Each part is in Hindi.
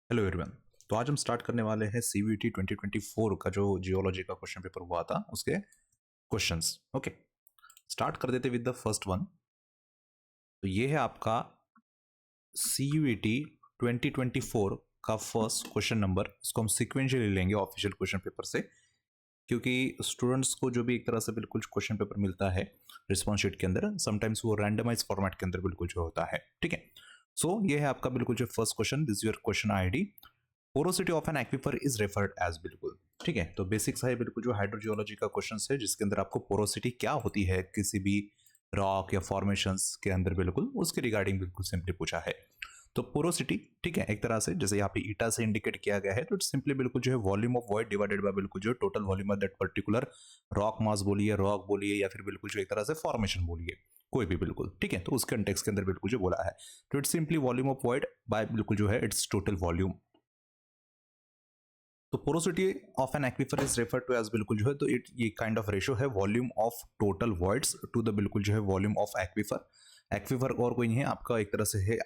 Hello everyone. तो आज हम स्टार्ट करने वाले हैं सीवीटी 2024 का जो जियोलॉजी का क्वेश्चन पेपर हुआ था उसके क्वेश्चंस। ओके, स्टार्ट कर देते विद द फर्स्ट वन। तो ये है आपका सीयूईटी 2024 का फर्स्ट क्वेश्चन नंबर। इसको हम सिक्वेंशियली लेंगे ऑफिशियल क्वेश्चन पेपर से, क्योंकि स्टूडेंट्स को जो भी एक तरह से बिल्कुल क्वेश्चन पेपर मिलता है रिस्पॉन्स शीट के अंदर, समटाइम्स वो रैंडमाइज फॉर्मेट के अंदर बिल्कुल जो होता है। ठीक है, सो ये है आपका बिल्कुल जो first question. This your question ID. Porosity of an aquifer is referred as. बिल्कुल ठीक है, तो बेसिक्स है बिल्कुल जो हाइड्रोजियोलॉजी का क्वेश्चन है, जिसके अंदर आपको पोरोसिटी क्या होती है किसी भी रॉक या फॉर्मेशंस के अंदर, बिल्कुल उसके रिगार्डिंग बिल्कुल सिंपली पूछा है। तो पोरोसिटी ठीक है, एक तरह से जैसे यहाँ पे ईटा से इंडिकेट किया गया है, तो इट्स सिंपली बिल्कुल जो है volume of void divided by बिल्कुल जो total volume of that particular rock mass बोलिए, रॉक बोलिए, या फिर बिल्कुल जो एक तरह से फॉर्मेशन बोलिए, कोई भी बिल्कुल ठीक है। तो उस कंटेक्स्ट के अंदर बिल्कुल जो बोला है, तो it's simply volume of void by बिल्कुल जो है इट्स टोटल वॉल्यूम। तो porosity of an aquifer is refer to as बिल्कुल जो है, तो इट ये काइंड ऑफ रेशो है volume of total voids to the बिल्कुल जो है वॉल्यूम ऑफ एक्विफर। एक्विफर और कोई नहीं है आपका, एक तरह से है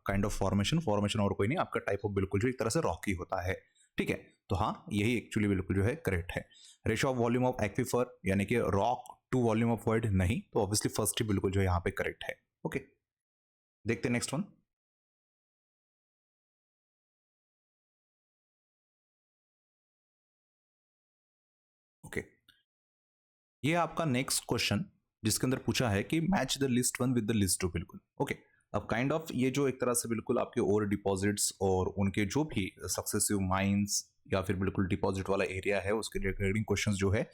काइंड ऑफ फॉर्मेशन। फॉर्मेशन और कोई नहीं, आपका टाइप ऑफ बिल्कुल जो एक तरह से रॉकी होता है। ठीक है, तो हाँ यही एक्चुअली बिल्कुल जो है करेक्ट है। Ratio of volume of aquifer यानी कि rock to volume of void नहीं, तो ऑब्वियसली फर्स्ट ही बिल्कुल जो यहाँ पे करेक्ट है। ओके, देखते हैं नेक्स्ट वन। ओके, ये आपका नेक्स्ट क्वेश्चन, जिसके अंदर पूछा है कि match the list one with the list two. बिल्कुल ओके, अब काइंड ऑफ ये जो एक तरह से बिल्कुल आपके और डिपॉजिट्स और उनके जो भी सक्सेसिव माइंस या फिर बिल्कुल डिपॉजिट वाला एरिया है, उसके रिगार्डिंग क्वेश्चंस जो है,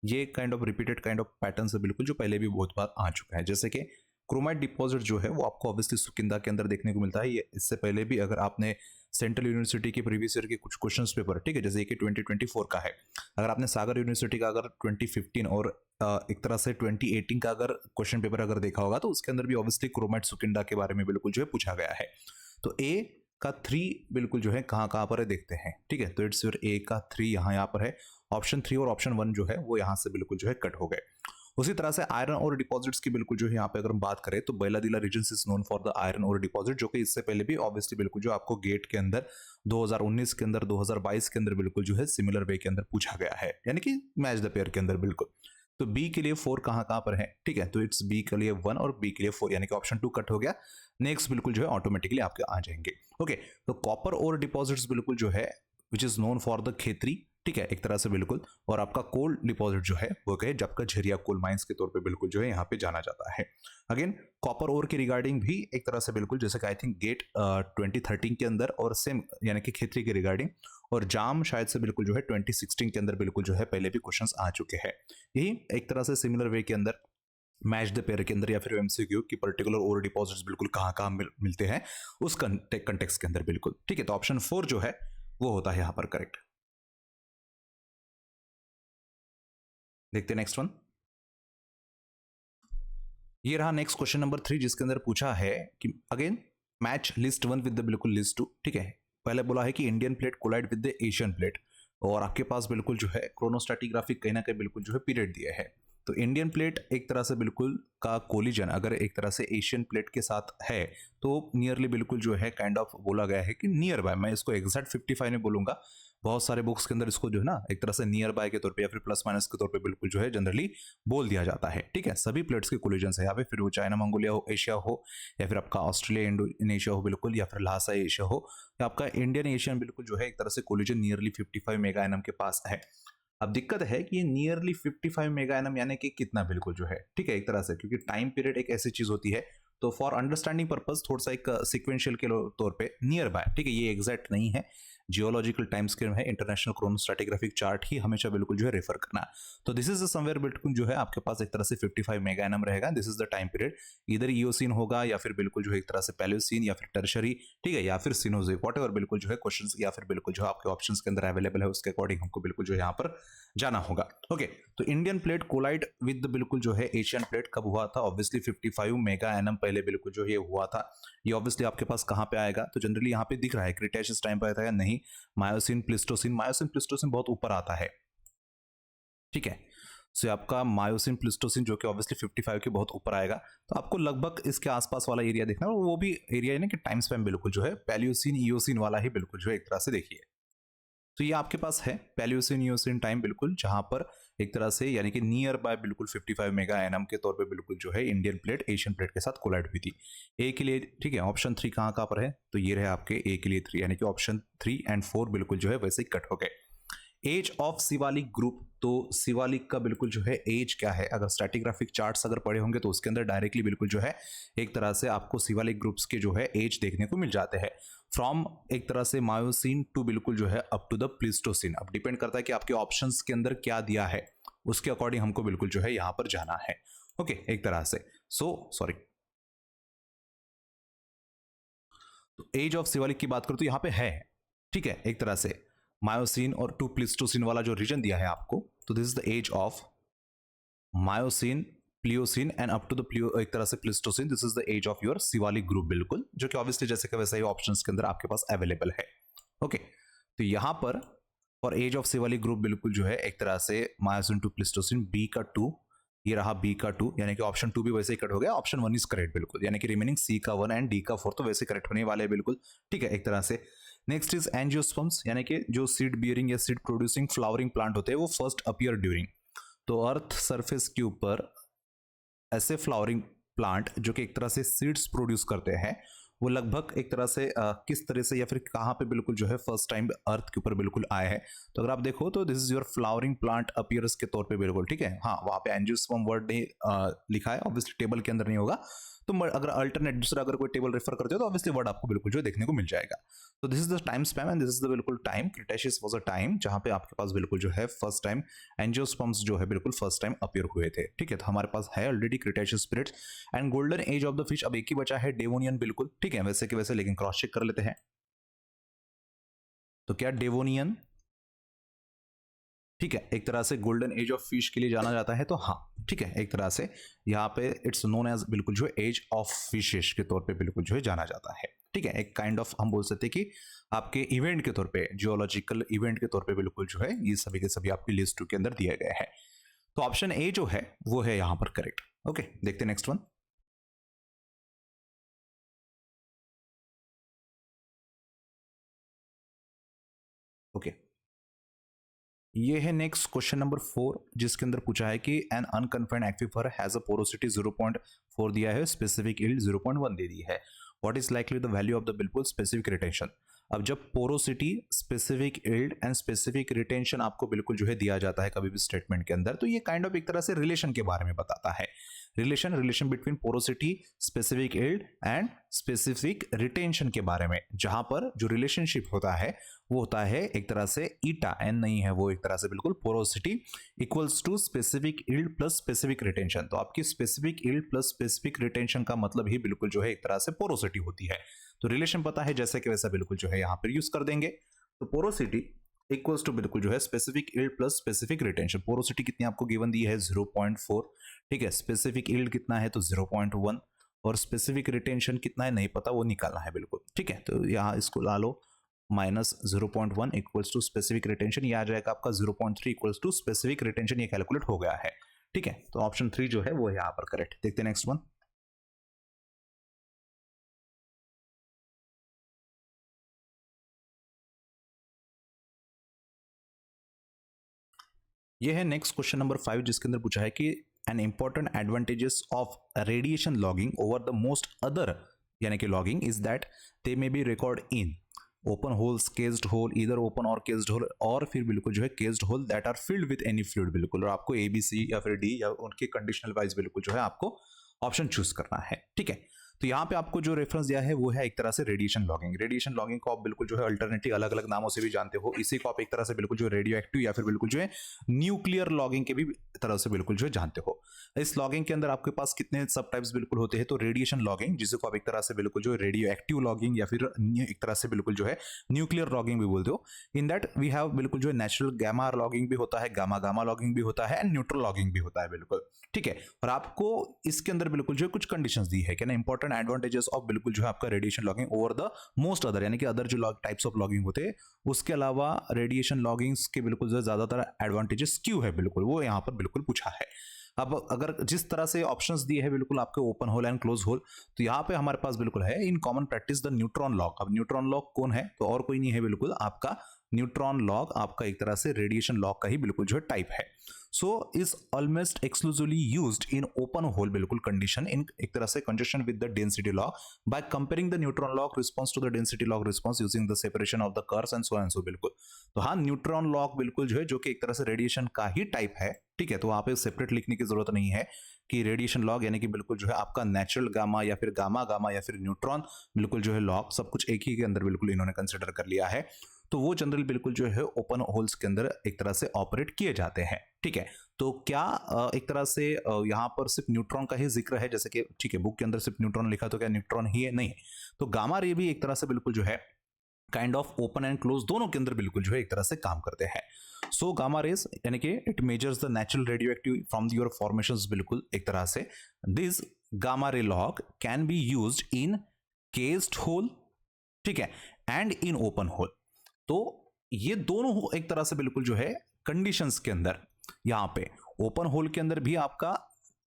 ये kind of repeated kind of pattern से बिल्कुल जो पहले भी बहुत बार आ चुका है। जैसे कि क्रोमाइट डिपॉजिट जो है वो आपको ऑब्वियसली सुकिंदा के अंदर देखने को मिलता है। ये इससे पहले भी अगर आपने सेंट्रल यूनिवर्सिटी के प्रीवियस ईयर के कुछ क्वेश्चंस पेपर, ठीक है, जैसे कि 2024 का है, अगर आपने सागर यूनिवर्सिटी का अगर 2015 और एक तरह से 2018 का अगर क्वेश्चन पेपर अगर देखा होगा, तो उसके अंदर भी ऑब्वियसली क्रोमाइट सुकिंडा के बारे में बिल्कुल जो है पूछा गया है। तो ए का 3 बिल्कुल जो है कहाँ कहाँ पर है देखते हैं। ठीक है, तो इट्स योर ए का 3 यहाँ पर है। ऑप्शन 3 और ऑप्शन 1 जो है वो यहाँ से बिल्कुल जो है कट हो गए। उसी तरह से आयरन और डिपॉजिट्स की बिल्कुल जो है यहाँ पे अगर हम बात करें, तो Bailadila region is known for the iron ore deposit, जो कि इससे पहले भी ऑब्वियसली बिल्कुल जो आपको गेट के अंदर 2019 के अंदर, 2022 के अंदर बिल्कुल जो है सिमिलर वे के अंदर पूछा गया है, यानी कि मैच द पेयर के अंदर बिल्कुल। तो बी के लिए 4 कहाँ कहाँ पर है, ठीक है, तो इट्स बी के लिए 1 और बी के लिए 4, यानी कि ऑप्शन 2 कट हो गया। नेक्स्ट बिल्कुल जो है ऑटोमेटिकली आपके आ जाएंगे। ओके, तो कॉपर और डिपॉजिट्स बिल्कुल जो है which is known for the Khetri, ठीक है, एक तरह से बिल्कुल। और आपका कोल डिपॉजिट जो है वो कहे जब का झरिया कोल माइंस के तौर पे बिल्कुल जो है यहाँ पे जाना जाता है। अगेन कॉपर ओर के रिगार्डिंग भी एक तरह से बिल्कुल जैसे कि आई थिंक गेट 2013 के अंदर और सेम यानी कि खेतरी के रिगार्डिंग, और जाम शायद से बिल्कुल जो है 2016 के अंदर बिल्कुल जो है पहले भी क्वेश्चंस आ चुके हैं। यही एक तरह से सिमिलर वे के अंदर मैच द पेयर के अंदर या फिर एमसीक्यू की पर्टिकुलर ओर डिपॉजिट्स बिल्कुल कहाँ कहाँ मिलते हैं उस कंटेक्स्ट के अंदर बिल्कुल। ठीक है, तो ऑप्शन 4 जो है वो होता है यहाँ पर करेक्ट। देखते हैं नेक्स्ट वन। ये रहा नेक्स्ट क्वेश्चन नंबर 3, जिसके अंदर पूछा है कि again match list 1 with the बिल्कुल लिस्ट 2। ठीक है, पहले बोला है कि Indian plate collide with the Asian plate, और आपके पास बिल्कुल जो है क्रोनोस्टैटिग्राफिक कहीं ना कहीं बिल्कुल जो है पीरियड दिया है। तो इंडियन प्लेट एक तरह से बिल्कुल का कोलिजन अगर एक तरह से एशियन प्लेट के साथ है, तो नियरली बिल्कुल जो है काइंड ऑफ बोला गया है कि नियर बाय, मैं इसको एग्जैक्ट 55 नहीं बोलूंगा, बहुत सारे बुक्स के अंदर इसको जो है ना एक तरह से नियर बाय के तौर पे या फिर प्लस माइनस के तौर पे बिल्कुल जो है जनरली बोल दिया जाता है। ठीक है, सभी प्लेट्स के कोलिजन है यहाँ पे, फिर वो चाइना मंगोलिया हो, एशिया हो, या फिर आपका ऑस्ट्रेलिया इंडोनेशिया हो बिल्कुल, या फिर लासा एशिया हो, या आपका इंडियन एशियन बिल्कुल जो है एक तरह से कोलिजन नियरली 55 मेगा एनम के पास है। अब दिक्कत है कि ये नियरली 55 मेगा एनम यानी कि कितना बिल्कुल जो है, ठीक है, एक तरह से क्योंकि टाइम पीरियड एक ऐसी चीज होती है, तो फॉर अंडरस्टैंडिंग पर्पज थोड़ा सा एक सिक्वेंशियल के तौर पे नियर बाय, ठीक है, ये एग्जैक्ट नहीं है, जियोलॉजिकल टाइम स्केल है, इंटरनेशनल क्रोनोस्ट्रैटिग्राफिक चार्ट ही हमेशा बिल्कुल जो है रेफर करना। तो दिस इज समवेयर बिल्कुल जो है आपके पास एक तरह से 55 मेगा एनम रहेगा। This is the time period, इधर ईओसीन होगा या फिर बिल्कुल जो है एक तरह से पैलियोसीन या फिर टर्शरी, ठीक है, या फिर सिनोजेक, वॉट बिल्कुल जो है क्वेश्चंस या फिर बिल्कुल जो आपके ऑप्शंस के अंदर अवेलेबल है उसके अकॉर्डिंग हमको बिल्कुल जो है यहाँ पर जाना होगा। ओके, तो इंडियन प्लेट कोलाइड विद बिल्कुल जो है एशियन प्लेट कब हुआ था, ऑब्वियसली 55 मेगा एनम पहले बिल्कुल जो ये हुआ था। ये ऑब्वियसली आपके पास कहाँ पे आएगा, तो जनरली यहाँ पे दिख रहा है क्रिटेशियस टाइम पे आता है, नहीं, मायोसिन प्लिस्टोसिन, मायोसिन प्लिस्टोसिन बहुत ऊपर आता है। ठीक है, सो आपका मायोसिन प्लिस्टोसिन जो कि ऑब्वियसली 55 के बहुत ऊपर आएगा, तो आपको लगभग इसके आसपास वाला एरिया देखना है, और वो भी एरिया है ना कि टाइम स्पैन बिल्कुल जो है पैलियोसिन ईओसिन वाला ही बिल्कुल जो है एक तरह से देखिए। तो ये आपके पास है पैलियोसिन ईओसिन टाइम बिल्कुल, जहां पर एक तरह से यानी कि नियर बाय बिल्कुल 55 मेगा एनएम के तौर पे बिल्कुल जो है इंडियन प्लेट एशियन प्लेट के साथ कोलाइड हुई थी। ए के लिए ठीक है, ऑप्शन 3 कहाँ कहाँ पर है, तो ये रहे आपके ए के लिए 3, यानी कि ऑप्शन 3 एंड 4 बिल्कुल जो है वैसे ही कट हो गए। एज ऑफ शिवालिक ग्रुप, तो शिवालिक का बिल्कुल जो है एज क्या है, अगर स्ट्रैटिग्राफिक चार्ट्स अगर पढ़े होंगे तो उसके अंदर डायरेक्टली बिल्कुल जो है एक तरह से आपको शिवालिक ग्रुप्स के जो है एज देखने को मिल जाते हैं, फ्रॉम एक तरह से मायोसिन टू बिल्कुल जो है अप टू द प्लिस्टोसिन। अब डिपेंड करता है कि आपके ऑप्शंस के अंदर क्या दिया है, उसके अकॉर्डिंग हमको बिल्कुल जो है यहां पर जाना है। ओके, एक तरह से सॉरी, तो एज ऑफ शिवालिक की बात करूं तो यहां पे है, ठीक है, एक तरह से मायोसिन और टू प्लिस्टोसिन वाला जो रीजन दिया है आपको, तो this is the age of Miocene Pliocene and up to the एक तरह से Pleistocene, this is the age of your Siwalik group बिल्कुल, जो कि ऑब्वियसली जैसे कि वैसे ही ऑप्शंस के अंदर आपके पास अवेलेबल है। ओके, तो यहां पर for age of Shivalik group बिल्कुल जो है एक तरह से मायोसिन टू प्लिस्टोसिन बी का 2, ये रहा बी का 2, यानी कि ऑप्शन 2 भी वैसे ही कट हो गया, ऑप्शन 1 इज करेक्ट बिल्कुल, यानी कि रिमेनिंग सी का 1 एंड डी का 4 तो वैसे करेक्ट होने वाले बिल्कुल, ठीक है, एक तरह से। नेक्स्ट इज एंजियोस्पर्म्स, यानी कि जो सीड बियरिंग या सीड प्रोड्यूसिंग फ्लावरिंग प्लांट होते हैं वो फर्स्ट अपीयर ड्यूरिंग, तो अर्थ सरफेस के ऊपर ऐसे फ्लावरिंग प्लांट जो कि एक तरह से सीड्स प्रोड्यूस करते हैं, वो लगभग एक तरह से किस तरह से या फिर कहाँ पे बिल्कुल जो है फर्स्ट टाइम अर्थ के ऊपर बिल्कुल आए हैं, तो अगर आप देखो तो this is your flowering plant appears के तौर पे बिल्कुल, ठीक है, हाँ वहाँ पे एंजियोस्पर्म वर्ड नहीं लिखा है, ऑब्वियसली टेबल के अंदर नहीं होगा, तो अगर अल्टरनेट दूसरा अगर कोई टेबल रेफर करते हो तो ऑब्वियसली वर्ड आपको बिल्कुल जो देखने को मिल जाएगा। तो this is the time span and this is the बिल्कुल time, Cretaceous was a time जहां पे आपके पास बिल्कुल जो है फर्स्ट टाइम एंजियोस्पर्म्स जो है बिल्कुल फर्स्ट टाइम अपीयर हुए थे, ठीक है, तो हमारे पास है already Cretaceous period and golden age of the fish. अब एक ही बचा है डेवोनियन बिल्कुल, ठीक है, वैसे के वैसे, लेकिन क्रॉस चेक कर लेते हैं, तो क्या डेवोनियन, ठीक है, एक तरह से गोल्डन एज ऑफ फिश के लिए जाना जाता है, तो हाँ ठीक है, एक तरह से यहाँ पे इट्स नोन एज बिल्कुल जो एज ऑफ फिशेस के तौर पे बिल्कुल जो है जाना जाता है, ठीक है, एक काइंड ऑफ हम बोल सकते हैं कि आपके इवेंट के तौर पे, जियोलॉजिकल इवेंट के तौर पे बिल्कुल जो है ये सभी के सभी आपकी लिस्ट 2 के अंदर दिए गए हैं, तो ऑप्शन ए जो है वो है यहां पर करेक्ट। ओके, देखते हैं नेक्स्ट वन। ओके, ये है नेक्स्ट क्वेश्चन नंबर 4, जिसके अंदर पूछा है कि an unconfined aquifer has a porosity 0.4 दिया है, स्पेसिफिक यील्ड 0.1 दे दी है, what is likely the value of the बिल्कुल स्पेसिफिक रिटेंशन। अब जब porosity, specific yield and specific retention आपको बिल्कुल जो है दिया जाता है कभी भी स्टेटमेंट के अंदर, तो ये काइंड ऑफ एक तरह से रिलेशन के बारे में बताता है, relation between porosity, specific yield and specific retention के बारे में, जहां पर जो रिलेशनशिप होता है वो होता है एक तरह से ईटा, एन नहीं है वो, एक तरह से बिल्कुल porosity equals to specific yield plus specific retention, तो आपकी specific yield plus specific retention का मतलब ही बिल्कुल जो है एक तरह से पोरोसिटी होती है, तो रिलेशन पता है जैसे कि वैसा बिल्कुल जो है यहाँ पर यूज कर देंगे, तो पोरोसिटी इक्वल्स टू बिल्कुल जो है specific yield plus specific retention. Porosity कितनी आपको गिवन दी है 0.4, ठीक है, स्पेसिफिक यील्ड कितना है तो 0.1, और स्पेसिफिक रिटेंशन कितना है नहीं पता, वो निकालना है बिल्कुल, ठीक है, तो यहाँ इसको ला लो, minus 0.1 equals to specific retention, ये आ जाएगा आपका 0.3 इक्वल्स टू स्पेसिफिक रिटेंशन, ये कैलकुलेट हो गया है, ठीक है, तो ऑप्शन 3 जो है वो यहाँ पर करेक्ट। देखते हैं नेक्स्ट वन। ये है नेक्स्ट क्वेश्चन नंबर 5, जिसके अंदर पूछा है कि an important advantages of radiation logging over the most other, यानी कि logging is that they may be record in open holes, cased hole, इधर ओपन और केज्ड होल, और फिर बिल्कुल जो है cased hole that are filled with any fluid बिल्कुल, और आपको ए बी सी या फिर डी या उनके कंडीशनल वाइज बिल्कुल जो है आपको ऑप्शन चूज करना है, ठीक है, तो यहाँ पे आपको जो रेफरेंस दिया है वो है एक तरह से रेडिएशन लॉगिंग। रेडिएशन लॉगिंग को आप बिल्कुल जो है अल्टरनेटिव अलग अलग नामों से भी जानते हो, इसी को आप एक तरह से बिल्कुल जो रेडियो एक्टिव या फिर बिल्कुल जो है न्यूक्लियर लॉगिंग के भी तरह से बिल्कुल जो है जानते हो। इस लॉगिंग के अंदर आपके पास कितने सब टाइप्स बिल्कुल होते हैं, तो रेडिएशन लॉगिंग जिसे को आप एक तरह से बिल्कुल जो रेडियो एक्टिव लॉगिंग या फिर एक तरह से बिल्कुल जो है न्यूक्लियर लॉगिंग भी बोलते हो। इन दैट वी हैव बिल्कुल जो है नेचुरल गामा लॉगिंग भी होता है, गामा गामा लॉगिंग भी होता है एंड न्यूट्रल लॉगिंग भी होता है बिल्कुल, ठीक है, और आपको इसके अंदर बिल्कुल जो है कुछ कंडीशंस दी है कि ना, इंपॉर्टेंट इंपॉर्टेंट एडवांटेजेस ऑफ बिल्कुल जो है आपका radiation logging over the most other, यानी कि अदर जो टाइप्स ऑफ लॉगिंग होते हैं उसके अलावा रेडिएशन लॉगिंग्स के बिल्कुल जो ज्यादातर एडवांटेजेस क्यों है बिल्कुल वो यहाँ पर बिल्कुल पूछा है। अब अगर जिस तरह से ऑप्शंस दिए हैं बिल्कुल आपके open hole and close hole, तो यहाँ पे हमारे पास बिल्कुल है in common practice the neutron log. अब न्यूट्रॉन लॉग कौन है, तो और कोई नहीं है बिल्कुल आपका न्यूट्रॉन लॉग, आपका एक तरह से रेडिएशन लॉग का ही बिल्कुल जो है टाइप है। So is almost exclusively used in open hole बिल्कुल कंडीशन इन एक तरह से conjunction with the density log by comparing the neutron log response to the density log response using the separation of the curves and so बिल्कुल। तो हाँ, न्यूट्रॉन लॉग बिल्कुल जो है जो कि एक तरह से रेडिएशन का ही टाइप है, ठीक है, तो वहां पे सेपरेट लिखने की जरूरत नहीं है कि रेडिएशन लॉग यानी कि बिल्कुल जो है आपका नेचुरल गामा या फिर गामा गामा या फिर न्यूट्रॉन बिल्कुल जो है लॉग सब कुछ एक ही के अंदर बिल्कुल इन्होंने कंसिडर कर लिया है। तो वो जनरल बिल्कुल जो है ओपन होल्स के अंदर एक तरह से ऑपरेट किए जाते हैं, ठीक है। तो क्या एक तरह से यहाँ पर सिर्फ न्यूट्रॉन का ही जिक्र है, जैसे कि ठीक है बुक के अंदर सिर्फ न्यूट्रॉन लिखा तो क्या न्यूट्रॉन ही है, नहीं। तो गामा रे भी एक तरह से बिल्कुल जो है kind of open and close दोनों के अंदर बिल्कुल जो है एक तरह से काम करते हैं। सो गामा रेज यानी कि it measures the natural radioactive from your formations बिल्कुल एक तरह से। This gamma ray log can be used in cased hole, ठीक है, एंड इन ओपन होल। तो ये दोनों एक तरह से बिल्कुल जो है कंडीशंस के अंदर यहां पे ओपन होल के अंदर भी आपका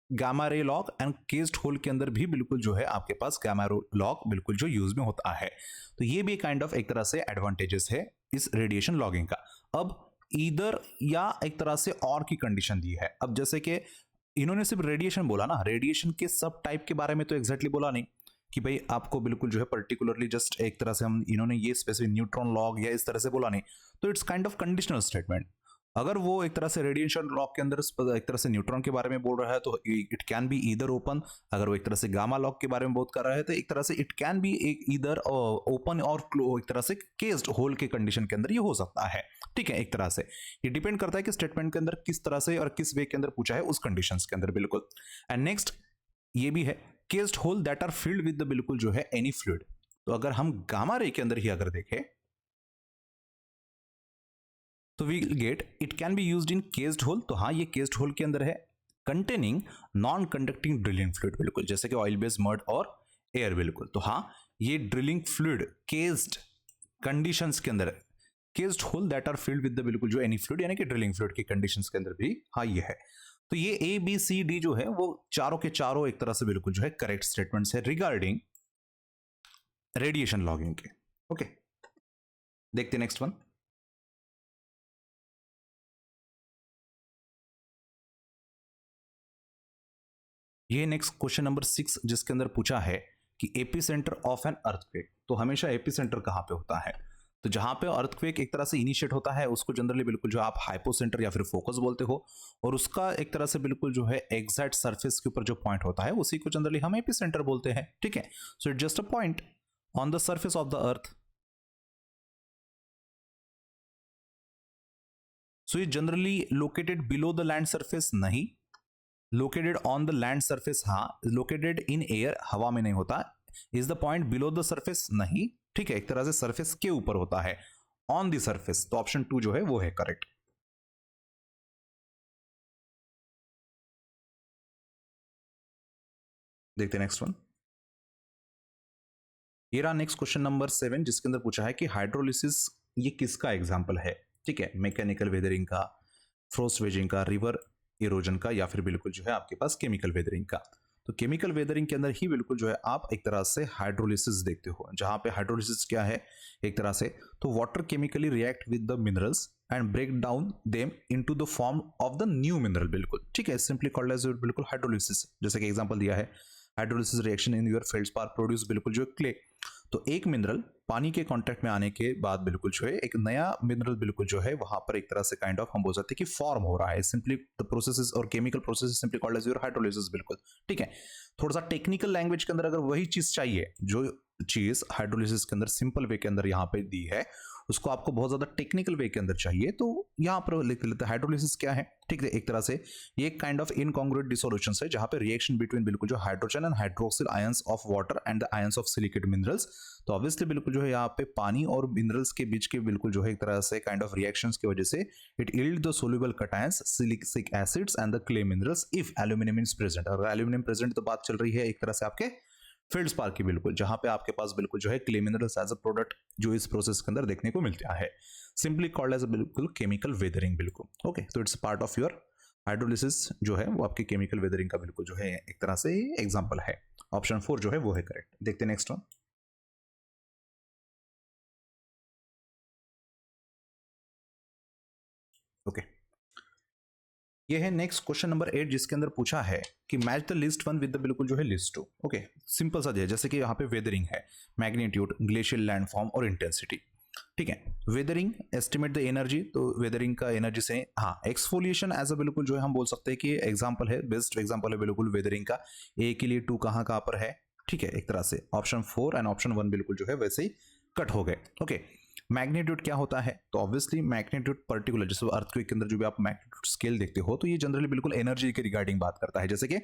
gamma ray log and केस्ड hole के अंदर भी बिल्कुल जो है आपके पास गामा रे लॉग बिल्कुल जो यूज में होता है। तो ये भी काइंड ऑफ एक तरह से एडवांटेजेस है इस रेडिएशन लॉगिंग का। अब ईदर या एक तरह से और की कंडीशन दी है। अब जैसे कि इन्होंने सिर्फ रेडिएशन बोला ना, रेडिएशन के सब टाइप के बारे में तो एग्जैक्टली बोला नहीं कि भाई आपको बिल्कुल जो है पर्टिकुलरली जस्ट एक तरह से हम इन्होंने ये स्पेसिफिक न्यूट्रॉन लॉग या इस तरह से बोला नहीं, तो it's kind of conditional statement. अगर वो एक तरह से रेडिएशन लॉग के अंदर एक तरह से न्यूट्रॉन के बारे में बोल रहा है तो it can be either open. अगर वो एक तरह से गामा लॉग के बारे में बात कर रहा है तो एक तरह से इट कैन बी एक ईदर ओपन और एक तरह से केस्ड होल के कंडीशन के अंदर ये हो सकता है, ठीक है। एक तरह से ये डिपेंड करता है कि स्टेटमेंट के अंदर किस तरह से और किस वे के अंदर पूछा है उस कंडीशंस के अंदर बिल्कुल। एंड नेक्स्ट ये भी है cased hole that are filled with the बिल्कुल जो है एनी फ्लूइड। तो अगर हम गामा रे के अंदर ही अगर देखें तो we get it can be used in cased hole. तो हाँ, ये केस्ड होल के अंदर है containing non conducting drilling fluid बिल्कुल, जैसे कि ऑयल बेस्ड मड और एयर बिल्कुल। तो हाँ, ये ड्रिलिंग फ्लूइड केस्ड कंडीशंस के अंदर cased hole that are filled with the बिल्कुल जो एनी फ्लूइड यानी कि ड्रिलिंग फ्लूइड की कंडीशंस के अंदर भी हाँ ये है। तो ये ए बी सी डी जो है वो चारों के चारों एक तरह से बिल्कुल जो है करेक्ट स्टेटमेंट्स है रिगार्डिंग रेडिएशन लॉगिंग के। ओके, देखते नेक्स्ट वन। ये नेक्स्ट क्वेश्चन नंबर 6 जिसके अंदर पूछा है कि AP centre of an earthquake. तो हमेशा एपी सेंटर कहां पे होता है, तो जहां पे अर्थक्वेक एक तरह से इनिशिएट होता है उसको जनरली बिल्कुल जो आप हाइपोसेंटर या फिर फोकस बोलते हो, और उसका एक तरह से बिल्कुल जो है एग्जैक्ट सरफेस के ऊपर जो पॉइंट होता है उसी को जनरली हम एपी सेंटर बोलते हैं, ठीक है। So it just a point on the surface of the earth. So ये generally located below the land surface नहीं, located on the land surface हाँ, लोकेटेड इन एयर हवा में नहीं होता। Is the point below the surface नहीं, ठीक है, एक तरह से सरफेस के ऊपर होता है ऑन द सरफेस। तो ऑप्शन 2 जो है वो है करेक्ट। देखते हैं नेक्स्ट वन। ये रहा नेक्स्ट क्वेश्चन नंबर 7 जिसके अंदर पूछा है कि हाइड्रोलिसिस ये किसका एग्जांपल है, ठीक है, मैकेनिकल वेदरिंग का, फ्रोस्ट वेजिंग का, रिवर इरोजन का, या फिर बिल्कुल जो है आपके पास केमिकल वेदरिंग का। तो केमिकल वेदरिंग के अंदर ही बिल्कुल जो है आप एक तरह से हाइड्रोलिसिस देखते हो, जहां पे हाइड्रोलिसिस क्या है एक तरह से, तो water chemically react with the minerals and break down them into the form of the new mineral बिल्कुल, ठीक है, सिंपली कॉल्ड एज बिल्कुल हाइड्रोलिसिस। जैसे कि एग्जांपल दिया है hydrolysis reaction in your feldspar produce बिल्कुल जो क्ले। तो एक मिनरल पानी के कांटेक्ट में आने के बाद बिल्कुल जो है एक नया मिनरल बिल्कुल जो है वहां पर एक तरह से काइंड ऑफ हम बोल सकते हैं कि फॉर्म हो रहा है। सिंपली द प्रोसेस और chemical process simply called as your hydrolysis बिल्कुल, ठीक है। थोड़ा सा टेक्निकल लैंग्वेज के अंदर अगर वही चीज चाहिए जो चीज हाइड्रोलिसिस के अंदर सिंपल वे के अंदर यहाँ पे दी है उसको आपको बहुत ज्यादा टेक्निकल वे के अंदर चाहिए तो यहाँ पर लिख लेते हैं हाइड्रोलिसिस क्या है, ठीक है। एक तरह से ये काइंड ऑफ इनकॉन्ग्रुएंट डिसोल्यूशन है जहां पे रिएक्शन बिटवीन बिल्कुल जो hydrogen and hydroxyl ions of water and the ions of silicate minerals. तो ऑब्वियसली बिल्कुल जो है यहाँ पे पानी और मिनरल्स के बीच के बिल्कुल जो है एक तरह से काइंड ऑफ रिएक्शंस की वजह से it yield the soluble cations silicic acids and the clay minerals if aluminium is present. और एल्यूमिनियम प्रेजेंट तो बात चल रही है एक तरह से आपके फील्ड स्पार्क की बिल्कुल, जहां पे आपके पास बिल्कुल जो है clay minerals as a product जो इस प्रोसेस के अंदर देखने को मिलता है, सिंपली कॉल्ड एज बिल्कुल केमिकल वेदरिंग बिल्कुल। ओके, तो it's part of your hydrolysis जो है वो आपकी केमिकल वेदरिंग का बिल्कुल जो है एक तरह से एग्जाम्पल है। ऑप्शन 4 जो है वो है करेक्ट। देखते हैं नेक्स्ट वन। ओके, ये है नेक्स्ट क्वेश्चन नंबर 8, जिसके अंदर पूछा है कि match the list one with the बिल्कुल जो है लिस्ट टू। ओके, सिंपल सा जैसे कि यहाँ पे वेदरिंग है, मैग्नीट्यूड, ग्लेशियल लैंडफॉर्म और इंटेंसिटी। ठीक है, वेदरिंग एस्टिमेट द एनर्जी, तो वेदरिंग का एनर्जी से हाँ, एक्सफोलिएशन एज अ बिल्कुल जो है हम बोल सकते हैं कि एग्जांपल है, बेस्ट एग्जांपल है बिल्कुल वेदरिंग का। ए के लिए 2 कहाँ कहाँ पर है, ठीक है, एक तरह से ऑप्शन 4 एंड ऑप्शन 1 बिल्कुल जो है वैसे ही कट हो गए। ओके, मैग्नीट्यूड क्या होता है, तो ऑब्वियसली मैग्नीट्यूड पर्टिकुलर, जैसे अर्थक्वेक के अंदर जो भी आप मैग्नीट्यूड स्केल देखते हो तो ये जनरली बिल्कुल एनर्जी के रिगार्डिंग बात करता है, जैसे कि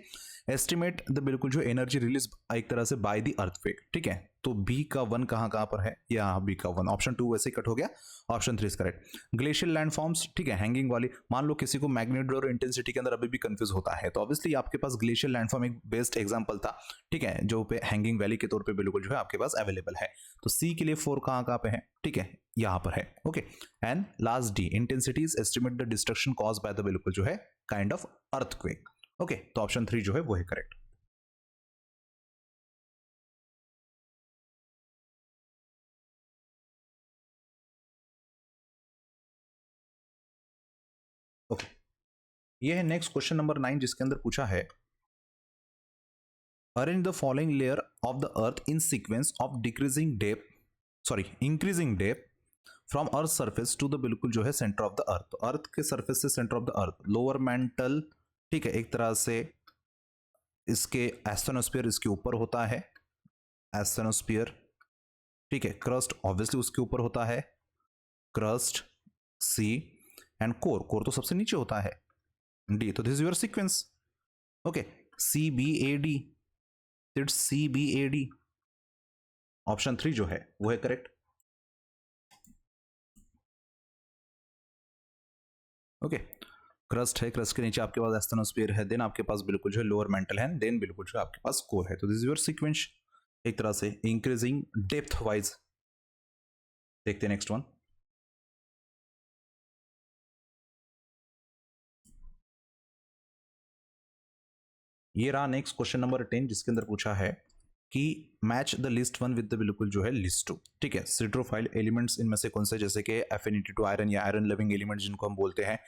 एस्टिमेट द बिल्कुल जो एनर्जी रिलीज एक तरह से बाय द अर्थक्वेक। ठीक है, तो बी का 1 कहाँ कहाँ पर है, या बी का 1, ऑप्शन 2 वैसे ही कट हो गया, option 3 is correct. Glacial landforms, ठीक है, हैंगिंग वाली, मान लो किसी को मैग्नीट्यूड और इंटेंसिटी के अंदर अभी भी कंफ्यूज होता है, तो ऑब्वियसली आपके पास ग्लेशियल लैंडफॉर्म एक बेस्ट एग्जांपल था, ठीक है, जो पे हैंगिंग वैली के तौर पे बिल्कुल जो है आपके पास अवेलेबल है। तो सी के लिए 4 कहाँ कहाँ पे है, ठीक है, यहां पर है। Okay, and last D, intensities estimate the destruction cause by the बिल्कुल जो है काइंड ऑफ अर्थक्वेक। ओके, तो ऑप्शन 3 जो है वो है करेक्ट। ओके, ये है नेक्स्ट क्वेश्चन नंबर 9, जिसके अंदर पूछा है arrange the following layer of the earth in sequence of decreasing depth, sorry increasing depth from earth surface to the बिल्कुल जो है सेंटर ऑफ द अर्थ। तो अर्थ के सरफेस से centre of the earth, lower mental, ठीक है, एक तरह से इसके एस्थेनोस्फीयर इसके ऊपर होता है, एस्थेनोस्फीयर, ठीक है, क्रस्ट ऑब्वियसली उसके ऊपर होता है, crust, C, and core, core तो सबसे नीचे होता है, डी। तो this is your sequence. Okay, C B A D, it's C B A D, option 3 जो है वो है करेक्ट। ओके, क्रस्ट है, क्रस्ट के नीचे आपके पास एस्थेनोस्फीयर है, देन आपके पास बिल्कुल जो है लोअर मेंटल है, देन बिल्कुल जो आपके पास कोर है। तो दिस इज योर सीक्वेंस एक तरह से इंक्रीजिंग डेप्थ वाइज। देखते हैं नेक्स्ट वन। ये रहा नेक्स्ट क्वेश्चन नंबर 10, जिसके अंदर पूछा है कि match the list one with the बिल्कुल जो है लिस्ट टू। ठीक है, सिट्रोफाइल एलिमेंट्स इनमें से कौन से, जैसे कि एफिनिटी टू आयरन या आयरन लविंग एलिमेंट जिनको हम बोलते हैं,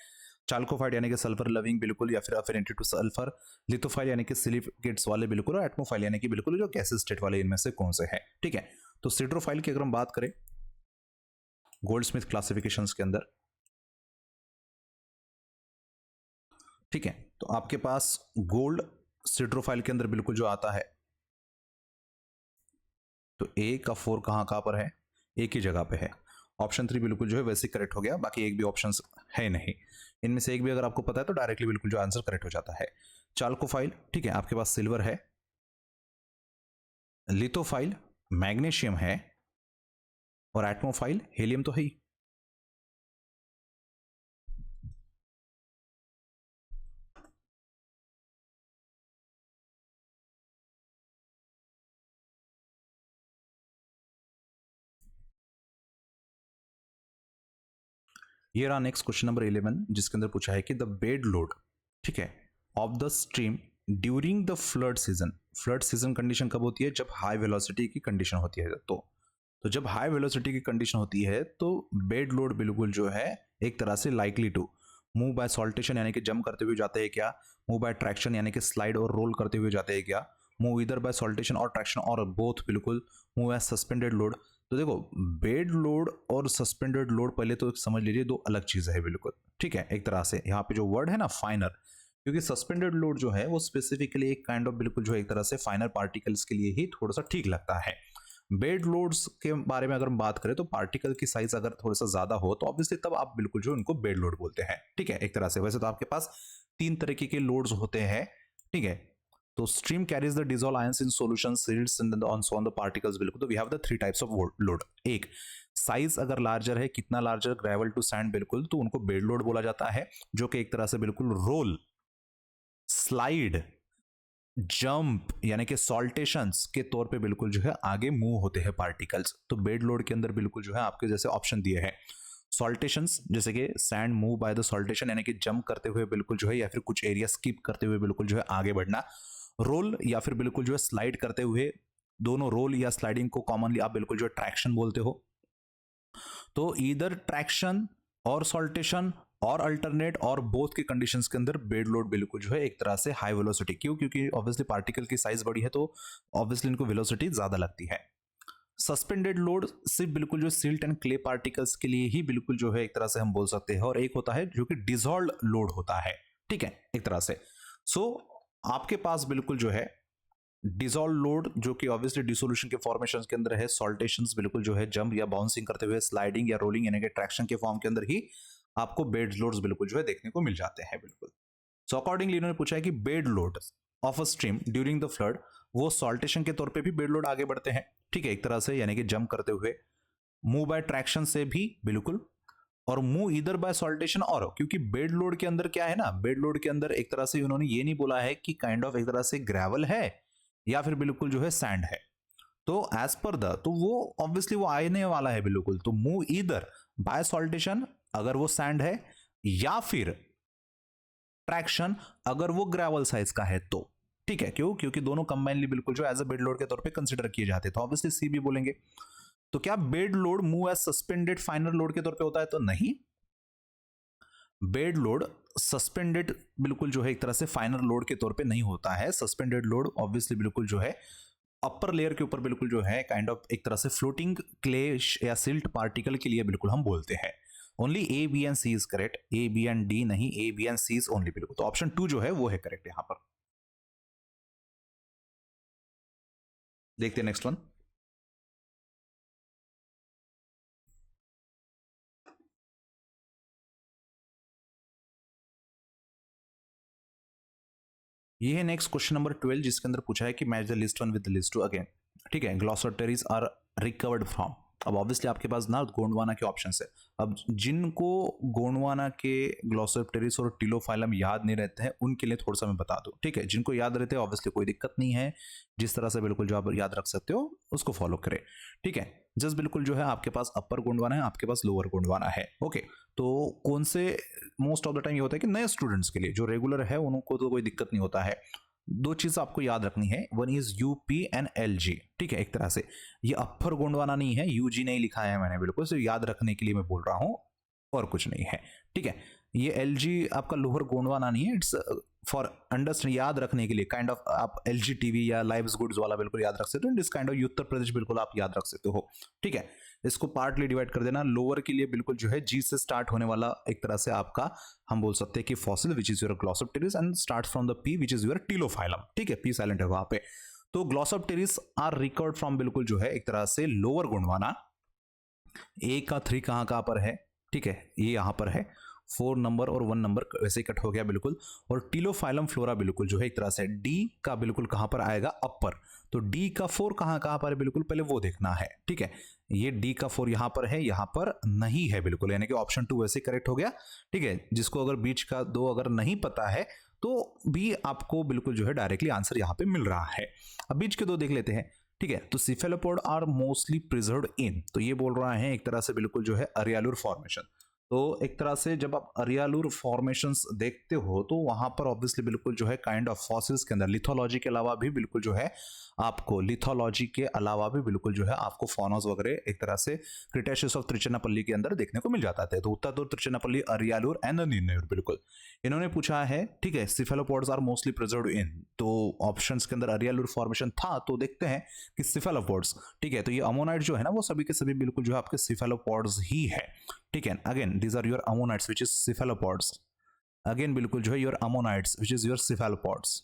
चाल्कोफाइड यानी कि सल्फर लविंग बिल्कुल, या फिर एफिनिटी टू सल्फर, लिथोफाइल यानी कि सिलिकेट्स वाले बिल्कुल, और एटमोफाइल यानी कि बिल्कुल जो गैसेस स्टेट वाले, इनमें से कौन से है। ठीक है, तो सिट्रोफाइल की अगर हम बात करें गोल्डस्मिथ क्लासिफिकेशंस के अंदर, ठीक है, तो आपके पास गोल्ड सिट्रोफाइल के अंदर बिल्कुल जो आता है, तो ए का 4 कहां पर है, एक ही जगह पे है, ऑप्शन 3 बिल्कुल जो है वैसे करेक्ट हो गया, बाकी एक भी ऑप्शन है नहीं, इनमें से एक भी अगर आपको पता है तो डायरेक्टली बिल्कुल जो आंसर करेक्ट हो जाता है। चाल्कोफाइल, ठीक है, आपके पास सिल्वर है, लिथोफाइल मैग्नीशियम है, और एटमोफाइल हीलियम तो है ही। ये रहा नेक्स्ट क्वेश्चन नंबर 11, जिसके अंदर पूछा है कि द बेड लोड, ठीक है, of the stream during the flood season. Flood season condition कब होती है, जब हाई वेलोसिटी की कंडीशन होती है। तो जब हाई वेलोसिटी की कंडीशन होती है तो बेड लोड बिल्कुल जो है एक तरह से likely to move by saltation यानी कि जंप करते हुए जाते हैं क्या, मूव बाय ट्रैक्शन यानी कि स्लाइड और रोल करते हुए जाते हैं क्या, मूव इधर बाय सॉल्टेशन और ट्रैक्शन, और बोथ बिल्कुल मूव एज सस्पेंडेड लोड। तो देखो, बेड लोड और सस्पेंडेड लोड पहले तो समझ लीजिए दो अलग चीज है बिल्कुल। ठीक है, एक तरह से यहाँ पे जो वर्ड है ना फाइनर, क्योंकि सस्पेंडेड लोड जो है वो स्पेसिफिकली एक काइंड ऑफ बिल्कुल जो है एक तरह से फाइनर पार्टिकल्स के लिए ही थोड़ा सा ठीक लगता है। बेड लोड्स के बारे में अगर हम बात करें तो पार्टिकल की साइज अगर थोड़ा सा ज्यादा हो तो ऑब्वियसली तब आप बिल्कुल जो उनको बेड लोड बोलते हैं। ठीक है, एक तरह से वैसे तो आपके पास 3 तरीके के लोड्स होते हैं। ठीक है, तो stream carries the dissolve ions in solution solids and so on the द पार्टिकल्स बिल्कुल। तो we have the 3 types of load. एक, साइज अगर लार्जर है, कितना लार्जर, ग्रेवल टू सैंड बिल्कुल, तो उनको बेड लोड बोला जाता है, जो कि एक तरह से बिल्कुल रोल, स्लाइड, जंप यानी कि सॉल्टेशंस के तौर पे बिल्कुल जो है आगे मूव होते हैं पार्टिकल्स। तो बेड लोड के अंदर बिल्कुल जो है आपके जैसे ऑप्शन दिए हैं सॉल्टेशंस, जैसे कि sand move by the saltation यानी कि जंप करते हुए बिल्कुल जो है, या फिर कुछ एरिया स्किप करते हुए बिल्कुल जो है आगे बढ़ना। रोल या फिर बिल्कुल जो है स्लाइड करते हुए, दोनों रोल या स्लाइडिंग को कॉमनली आप बिल्कुल जो है ट्रैक्शन बोलते हो। तो इधर ट्रैक्शन और सॉल्टेशन और अल्टरनेट और बोथ के कंडीशंस के अंदर बेड लोड बिल्कुल जो है एक तरह से हाई वेलोसिटी, क्यों? क्योंकि ऑब्वियसली पार्टिकल की साइज बड़ी है तो ऑब्वियसली इनको वेलोसिटी ज्यादा लगती है। सस्पेंडेड लोड सिर्फ बिल्कुल जो सिल्ट एंड क्ले पार्टिकल्स के लिए ही बिल्कुल जो है एक तरह से हम बोल सकते हैं, और एक होता है जो कि डिसॉल्व लोड होता है, ठीक है, एक तरह से। सो आपके पास बिल्कुल जो है डिसॉल्व लोड जो कि ऑब्वियसली डिसोल्यूशन के फॉर्मेशन के अंदर है, सॉल्टेशंस बिल्कुल जो है जंप या बाउंसिंग करते हुए, स्लाइडिंग या रोलिंग यानी कि ट्रैक्शन के फॉर्म के अंदर ही आपको बेड लोड्स बिल्कुल जो है देखने को मिल जाते हैं बिल्कुल। सो अकॉर्डिंगली इन्होंने पूछा है कि bed load of a stream during the flood, वो सॉल्टेशन के तौर पे भी बेड लोड आगे बढ़ते हैं, ठीक है, एक तरह से, यानी कि जंप करते हुए, मूव बाय ट्रैक्शन से भी बिल्कुल, और मूव इधर बाय सॉल्टेशन। और क्योंकि बेड लोड के अंदर क्या है ना, बेड लोड के अंदर एक तरह से उन्होंने ये नहीं बोला है कि काइंड ऑफ एक तरह से ग्रेवल है या फिर बिल्कुल जो है सैंड है, तो एज पर द, तो वो ऑब्वियसली वो आने वाला है बिल्कुल। तो मूव इधर बाय सॉल्टेशन अगर वो सैंड है, या फिर ट्रैक्शन अगर वो ग्रेवल साइज का है तो, ठीक है, क्यों? क्योंकि दोनों कंबाइनली बिल्कुल जो एज अ बेड लोड के तौर पे कंसीडर किए जाते हैं, तो ऑब्वियसली सी भी बोलेंगे। तो क्या bed load move as suspended final load के तौर पे होता है? तो नहीं, बेड लोड सस्पेंडेड बिल्कुल जो है एक तरह से फाइनल लोड के तौर पे नहीं होता है। सस्पेंडेड लोड ऑब्वियसली बिल्कुल जो है अपर लेयर के ऊपर बिल्कुल जो है काइंड ऑफ एक तरह से फ्लोटिंग क्ले या सिल्ट पार्टिकल के लिए बिल्कुल हम बोलते हैं। Only A B and C is correct, A B and D नहीं, A B and C is only बिल्कुल। तो ऑप्शन 2 जो है वो है करेक्ट यहां पर। देखते हैं नेक्स्ट वन। ये है नेक्स्ट क्वेश्चन नंबर 12, जिसके अंदर पूछा है कि match the list one with the list two again, ठीक है, ग्लॉसोटरीज आर रिकवर्ड फ्रॉम। अब ऑब्वियसली आपके पास ना गोंडवाना के ऑप्शन है। अब जिनको गोंडवाना के ग्लॉसोप्टेरिस और टिलोफाइलम याद नहीं रहते हैं उनके लिए थोड़ा सा मैं बता दूं, ठीक है, जिनको याद रहते हैं ऑब्वियसली कोई दिक्कत नहीं है, जिस तरह से बिल्कुल जो आप याद रख सकते हो उसको फॉलो करें, ठीक है। जस्ट बिल्कुल जो है आपके पास अपर गोंडवाना है, आपके पास लोअर गोंडवाना है, ओके। तो कौन से मोस्ट ऑफ द टाइम ये होता है कि नए स्टूडेंट्स के लिए, जो रेगुलर है उनको तो कोई दिक्कत नहीं होता है। दो चीज आपको याद रखनी है, one is UP and LG, ठीक है, एक तरह से ये अपर गोंडवाना नहीं है, यूजी नहीं लिखा है मैंने, बिल्कुल सिर्फ याद रखने के लिए मैं बोल रहा हूं और कुछ नहीं है, ठीक है। ये एलजी आपका लोअर गोंडवाना नहीं है, इट्स फॉर अंडरस्टैंड, याद रखने के लिए काइंड ऑफ आप एलजी टीवी या लाइव्स गुड्स वाला बिल्कुल याद रख सकते हो, this kind of Uttar Pradesh बिल्कुल आप याद रख सकते हो, ठीक है। इसको पार्टली डिवाइड कर देना, लोअर के लिए बिल्कुल जो है जी से स्टार्ट होने वाला एक तरह से आपका हम बोल सकते हैं कि fossil which is your Glossopteris and start from the P which is your Ptilophyllum, ठीक है, पी साइलेंट है वहां पे। तो ग्लॉसोप्टेरिस आर रिकवर्ड फ्रॉम बिल्कुल जो है एक तरह से लोअर गोंडवाना। ए का 3 कहां पर है, ठीक है, ये यहां पर है, 4 नंबर और 1 नंबर वैसे ही कट हो गया बिल्कुल। और टिलोफाइलम फ्लोरा बिल्कुल जो है एक तरह से डी का बिल्कुल कहां पर आएगा, अपर। तो डी का 4 कहां पर है बिल्कुल पहले वो देखना है, ठीक है। ये डी का 4 यहां पर है, यहां पर नहीं है बिल्कुल, यानी कि ऑप्शन 2 वैसे करेक्ट हो गया, ठीक है। जिसको अगर बीच का 2 अगर नहीं पता है तो भी आपको बिल्कुल जो है डायरेक्टली आंसर यहां पे मिल रहा है। अब बीच के 2 देख लेते हैं, ठीक है। तो cephalopod are mostly preserved in, तो ये बोल रहा है एक तरह से बिल्कुल जो है अरियालुर फॉर्मेशन। तो एक तरह से जब आप अरियालुर फॉर्मेशंस देखते हो तो वहां पर ऑब्वियसली बिल्कुल जो है काइंड ऑफ फॉसिल्स के अंदर लिथोलॉजी के अलावा भी बिल्कुल जो है आपको लिथोलॉजी के अलावा भी बिल्कुल जो है आपको फॉनोस वगैरह एक तरह से क्रिटेशियस ऑफ त्रिचनापल्ली के अंदर देखने को मिल जाता है। तो उत्तर त्रिचनापल्ली, अरियालुर एंड नीलनेर बिल्कुल इन्होंने पूछा है, ठीक है। सिफेलोपोड्स आर मोस्टली प्रिजर्व्ड इन, तो ऑप्शंस के अंदर अरियालुर फॉर्मेशन था, तो देखते हैं कि सिफेलोपोड्स, ठीक है। तो ये अमोनाइट जो है ना वो सभी के सभी बिल्कुल जो है आपके सिफेलोपोड्स ही है, ठीक है। Again these are your ammonites which is cephalopods, again बिल्कुल जो है your ammonites which is your cephalopods,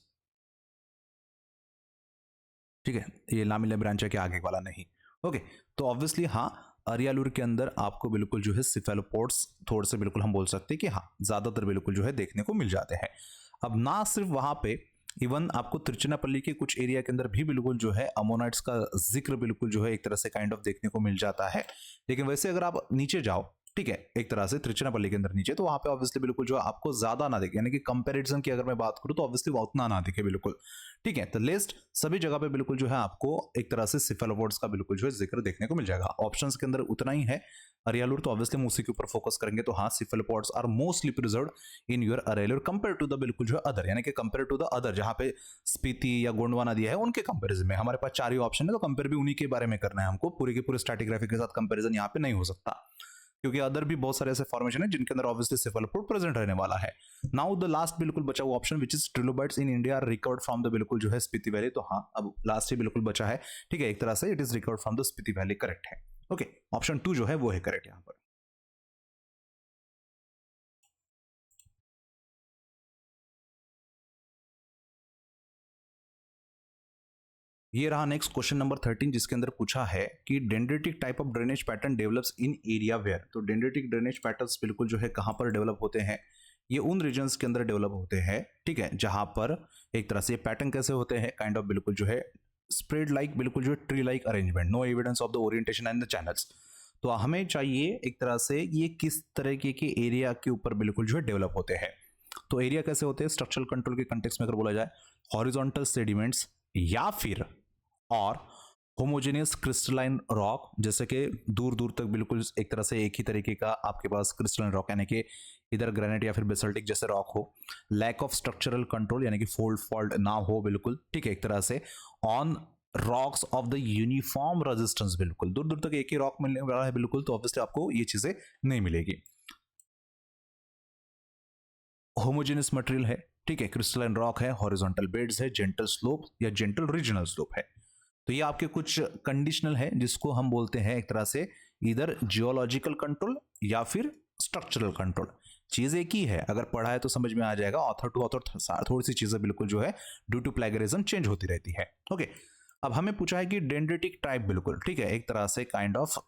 ठीक है। ये लामिला ब्रांचा के आगे वाला नहीं, ओके। तो ऑब्वियसली हाँ, अरियालुर के अंदर आपको बिल्कुल जो है सिफेलोपोड्स थोड़े से बिल्कुल हम बोल सकते हैं कि हाँ ज्यादातर बिल्कुल जो है देखने को मिल जाते हैं। अब ना सिर्फ वहां पे, इवन आपको त्रिचनापल्ली के कुछ एरिया के अंदर भी बिल्कुल जो है अमोनाइट्स का जिक्र बिल्कुल जो है एक तरह से काइंड ऑफ देखने को मिल जाता है। लेकिन वैसे अगर आप नीचे जाओ ठीक है, एक तरह से तिरुचिरापल्ली के अंदर नीचे, तो वहां पे ऑब्वियसली बिल्कुल जो आपको ज्यादा ना दिखे, यानी कि कंपैरिजन की अगर मैं बात करूं तो ऑब्वियसली वो उतना ना दिखे बिल्कुल। ठीक है, तो लिस्ट सभी जगह पे बिल्कुल जो है आपको एक तरह से सिफेलोपोड्स का बिल्कुल जो है जिक्र देखने को मिल जाएगा। ऑप्शंस के अंदर उतना ही है। अरियालुर तो ऑब्वियसली हम उसी के ऊपर फोकस करेंगे, तो हाँ, cephalopods are mostly preserved in your Ariyalur compare to the बिल्कुल जो है अदर, यानी कि कंपेयर टू द अदर, जहां पे स्पीति या गोंडवा नदी है उनके कंपेरिजन में हमारे पास 4 ही ऑप्शन है, तो कंपेयर भी उन्हीं के बारे में करना है हमको। पूरे के पूरे स्ट्रैटिग्राफी के साथ कंपेरिजन यहाँ पे नहीं हो सकता, क्योंकि अदर भी बहुत सारे ऐसे फॉर्मेशन है जिनके अंदर ऑब्वियसली सिफेलोपोड प्रेजेंट रहने वाला है। नाउ द लास्ट बिल्कुल बचा हुआ option which is trilobites in India are recovered from the बिल्कुल जो है स्पीति वैली, तो हाँ, अब लास्ट ही बिल्कुल बचा है। ठीक है, एक तरह से it is recovered from the Spiti valley, correct है। ओके, ऑप्शन 2 जो है वो है करेक्ट यहाँ पर। ये रहा नेक्स्ट क्वेश्चन नंबर 13, जिसके अंदर पूछा है कि dendritic type of drainage pattern develops in area where. तो डेंड्रिटिक ड्रेनेज पैटर्न्स बिल्कुल जो है कहां पर डेवलप होते हैं, ये उन रीजन्स के अंदर डेवलप होते हैं, ठीक है, जहां पर एक तरह से पैटर्न कैसे होते हैं, काइंड ऑफ बिल्कुल जो है स्प्रेड लाइक बिल्कुल जो tree like arrangement, no evidence of the orientation and the channels. तो हमें चाहिए एक तरह से ये किस तरीके के एरिया के ऊपर बिल्कुल जो है डेवलप होते हैं। तो एरिया कैसे होते हैं स्ट्रक्चरल कंट्रोल के कंटेक्स्ट में अगर बोला जाए, हॉरिजॉन्टल सेडिमेंट्स या फिर और होमोजेनियस क्रिस्टलाइन रॉक, जैसे कि दूर दूर तक बिल्कुल एक तरह से एक ही तरीके का आपके पास क्रिस्टलाइन रॉक, यानी कि इधर ग्रेनाइट या फिर बेसल्टिक जैसे रॉक हो। लैक ऑफ स्ट्रक्चरल कंट्रोल, यानी कि फोल्ड फॉल्ट ना हो बिल्कुल, ठीक है, एक तरह से on rocks of the uniform resistance, बिल्कुल दूर दूर तक एक ही रॉक मिलने वाला है बिल्कुल, तो ऑब्वियसली आपको ये चीजें नहीं मिलेगी। होमोजेनियस मटेरियल है, ठीक है, क्रिस्टलाइन रॉक है, हॉरिजॉन्टल बेड्स है, जेंटल स्लोप या जेंटल रीजनल स्लोप है। तो ये आपके कुछ कंडीशनल है जिसको हम बोलते हैं एक तरह से इधर जियोलॉजिकल कंट्रोल या फिर स्ट्रक्चरल कंट्रोल। चीज एक ही है, अगर पढ़ा है तो समझ में आ जाएगा। ऑथर टू ऑथर थोड़ी सी चीजें बिल्कुल जो है ड्यू टू प्लेगरिज्म चेंज होती रहती है। ओके, अब हमें पूछा है कि डेंड्रिटिक टाइप बिल्कुल, ठीक है, एक तरह से kind of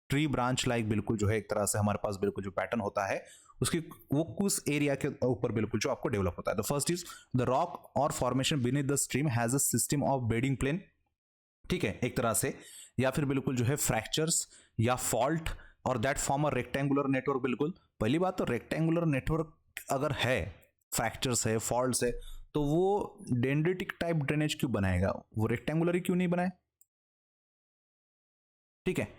tree branch like बिल्कुल जो है एक तरह से हमारे पास बिल्कुल जो पैटर्न होता है उसकी वो कुछ एरिया के ऊपर बिल्कुल जो आपको डेवलप होता है। The first is the rock or formation beneath the stream has a system of bedding plane, ठीक है, एक तरह से, या फिर बिल्कुल जो है फ्रैक्चर्स या फॉल्ट और that form a rectangular network. बिल्कुल पहली बात तो रेक्टेंगुलर नेटवर्क अगर है, फ्रैक्चर्स है, फॉल्ट्स है, तो वो डेंड्रिटिक टाइप ड्रेनेज क्यों बनाएगा, वो रेक्टेंगुलर ही क्यों नहीं बनाए, ठीक है,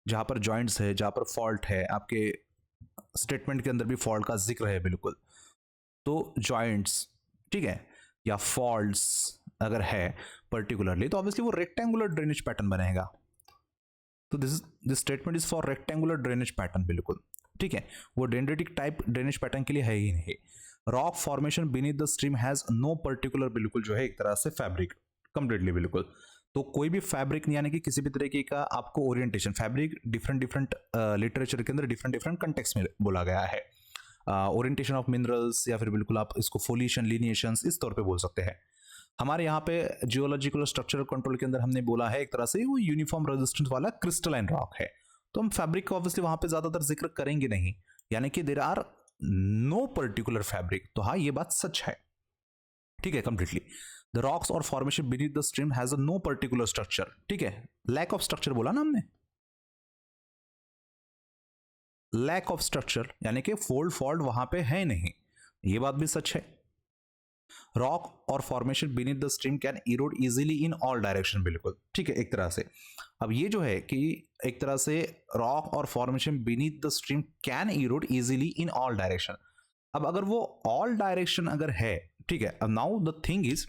जहां पर जॉइंट्स है, जहां पर फॉल्ट है, आपके स्टेटमेंट के अंदर भी फॉल्ट का जिक्र है बिल्कुल, तो जॉइंट्स, ठीक है, या फॉल्ट्स अगर है पर्टिकुलरली, तो ऑब्वियसली वो रेक्टेंगुलर ड्रेनेज पैटर्न बनेगा। तो this statement is for rectangular drainage pattern बिल्कुल, ठीक है, वो डेंड्रिटिक टाइप ड्रेनेज पैटर्न के लिए है ही नहीं। Rock formation beneath the stream has no particular बिल्कुल जो है एक तरह से फैब्रिक कंप्लीटली बिल्कुल, तो कोई भी फैब्रिक यानी कि किसी भी तरीके का आपको orientation, fabric different different literature के अंदर डिफरेंट डिफरेंट कंटेक्स्ट में बोला गया है। ओरिएंटेशन ऑफ मिनरल्स या फिर बिल्कुल आप इसको फोलिएशन, लिनिएशंस इस तौर पे बोल सकते हैं। हमारे यहाँ पे जियोलॉजिकल स्ट्रक्चरल कंट्रोल के अंदर हमने बोला है एक तरह से वो यूनिफॉर्म रेजिस्टेंस वाला क्रिस्टलाइन रॉक है, तो हम फैब्रिक का ऑब्वियसली वहां पे ज्यादातर जिक्र करेंगे नहीं, यानी कि there are no particular fabric. तो हाँ, ये बात सच है, ठीक है, कंप्लीटली। द रॉक्स और formation beneath the stream has a no particular structure, ठीक है, लैक ऑफ स्ट्रक्चर बोला ना हमने, लैक ऑफ स्ट्रक्चर यानी कि फोल्ड फॉल्ट वहां पे है नहीं, ये बात भी सच है। Rock or formation beneath the stream can erode easily in all direction, बिल्कुल, ठीक है, एक तरह से। अब ये जो है कि एक तरह से rock or formation beneath the stream can erode easily in all direction. अब अगर वो ऑल डायरेक्शन अगर है, ठीक है, अब now the thing is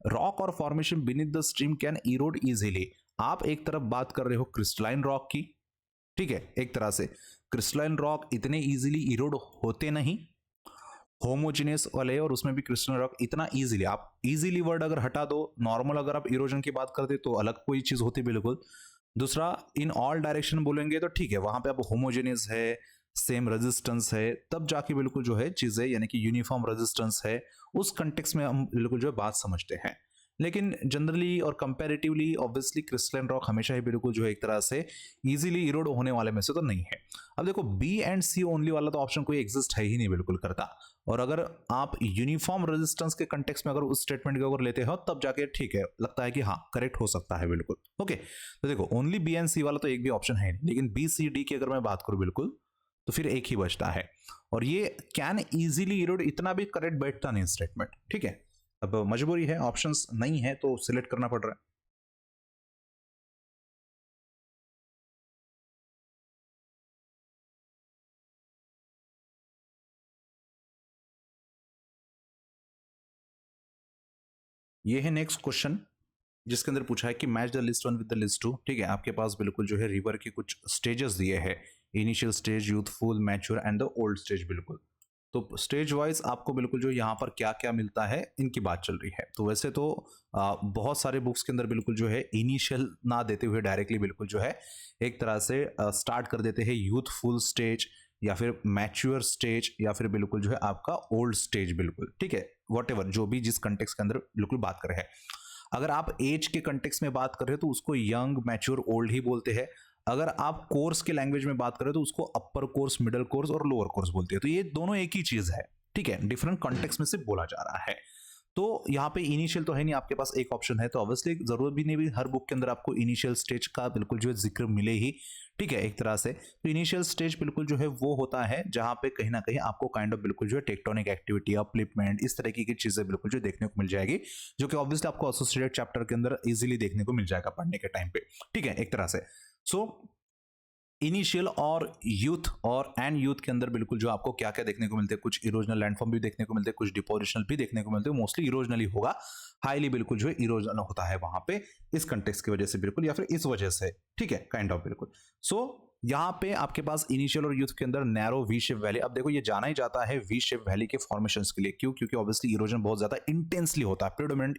rock or formation beneath the stream can erode easily. आप एक तरफ बात कर रहे हो क्रिस्टलाइन रॉक की, ठीक है, एक तरह से क्रिस्टलाइन रॉक इतने इजीली इरोड होते नहीं, होमोजेनियस वाले, और उसमें भी क्रिस्टलाइन रॉक इतना इजीली, आप इजीली वर्ड अगर हटा दो, नॉर्मल अगर आप इरोजन की बात करते तो अलग कोई चीज होती बिल्कुल। दूसरा, इन ऑल डायरेक्शन बोलेंगे तो ठीक है, वहां पे अब होमोजेनियस है, सेम रेजिस्टेंस है, तब जाके बिल्कुल जो है चीजें यानी कि यूनिफॉर्म रेजिस्टेंस है, उस कंटेक्स्ट में हम बिल्कुल जो है बात समझते हैं। लेकिन जनरली और कंपैरेटिवली ऑब्वियसली क्रिस्टलाइन रॉक हमेशा ही बिल्कुल जो है एक तरह से इजीली इरोड होने वाले में से तो नहीं है। अब देखो, बी एंड सी ओनली वाला तो ऑप्शन कोई एग्जिस्ट है ही नहीं बिल्कुल करता, और अगर आप यूनिफॉर्म रेजिस्टेंस के कंटेक्स्ट में अगर उस स्टेटमेंट को अगर लेते हो तब जाके ठीक है, लगता है कि हाँ करेक्ट हो सकता है बिल्कुल। ओके, तो देखो ओनली बी एंड सी वाला तो एक भी ऑप्शन है नहीं, लेकिन बी सी डी की अगर मैं बात करूं बिल्कुल तो फिर एक ही बचता है, और ये कैन इजीली इरोड, इतना भी करेक्ट बैठता नहीं स्टेटमेंट। ठीक है, अब मजबूरी है, ऑप्शंस नहीं है तो सिलेक्ट करना पड़ रहा है। ये है नेक्स्ट क्वेश्चन, जिसके अंदर पूछा है कि match the list one with the list two. ठीक है, आपके पास बिल्कुल जो है रिवर के कुछ स्टेजेस दिए हैं, initial stage, youthful, mature and the old stage बिल्कुल। तो स्टेज वाइज आपको बिल्कुल जो यहाँ पर क्या क्या मिलता है इनकी बात चल रही है। तो वैसे तो बहुत सारे बुक्स के अंदर बिल्कुल जो है इनिशियल ना देते हुए डायरेक्टली बिल्कुल जो है एक तरह से स्टार्ट कर देते हैं यूथफुल स्टेज या फिर मैच्योर स्टेज या फिर बिल्कुल जो है आपका ओल्ड स्टेज बिल्कुल। ठीक है, वॉट एवर जो भी जिस कंटेक्स के अंदर बिल्कुल बात कर रहे हैं। अगर आप एज के कंटेक्स में बात कर रहे हो तो उसको यंग, मैच्योर, ओल्ड ही बोलते हैं। अगर आप कोर्स के लैंग्वेज में बात करें तो उसको अपर कोर्स, मिडिल कोर्स और लोअर कोर्स बोलते हैं। तो ये दोनों एक ही चीज है। ठीक है, डिफरेंट कॉन्टेक्स्ट में से बोला जा रहा है। तो यहाँ पे इनिशियल तो है नहीं, आपके पास एक ऑप्शन है, तो ऑब्वियसली जरूरत भी नहीं भी हर बुक के अंदर आपको इनिशियल स्टेज का बिल्कुल जो है जिक्र मिले ही। ठीक है, एक तरह से तो इनिशियल स्टेज बिल्कुल जो है वो होता है जहां पे कहीं ना कहीं आपको काइंड ऑफ बिल्कुल जो है टेक्टोनिक एक्टिविटी, अपलिफ्टमेंट, इस तरीके की चीजें बिल्कुल जो देखने को मिल जाएगी, जो कि ऑब्वियसली आपको एसोसिएटेड चैप्टर के अंदर इजीली देखने को मिल जाएगा पढ़ने के टाइम पे। ठीक है, एक तरह से सो इनिशियल और यूथ और एंड यूथ के अंदर बिल्कुल जो आपको क्या क्या देखने को मिलते हैं, कुछ इरोजनल लैंडफॉर्म भी देखने को मिलते हैं, कुछ डिपोजिशनल भी देखने को मिलते हैं। मोस्टली इरोजनल ही होगा, हाईली बिल्कुल जो है इरोजनल होता है वहां पे, इस कंटेक्स्ट की वजह से बिल्कुल या फिर इस वजह से। ठीक है, काइंड ऑफ बिल्कुल। सो यहाँ पे आपके पास इनिशियल और यूथ के अंदर नैरो वी शेप वैली। अब देखो ये जाना ही जाता है वी शेप वैली के फॉर्मेशंस के लिए, क्यों? क्योंकि ऑब्वियसली इरोजन बहुत ज्यादा इंटेंसली होता है, प्रेडोमिनेंट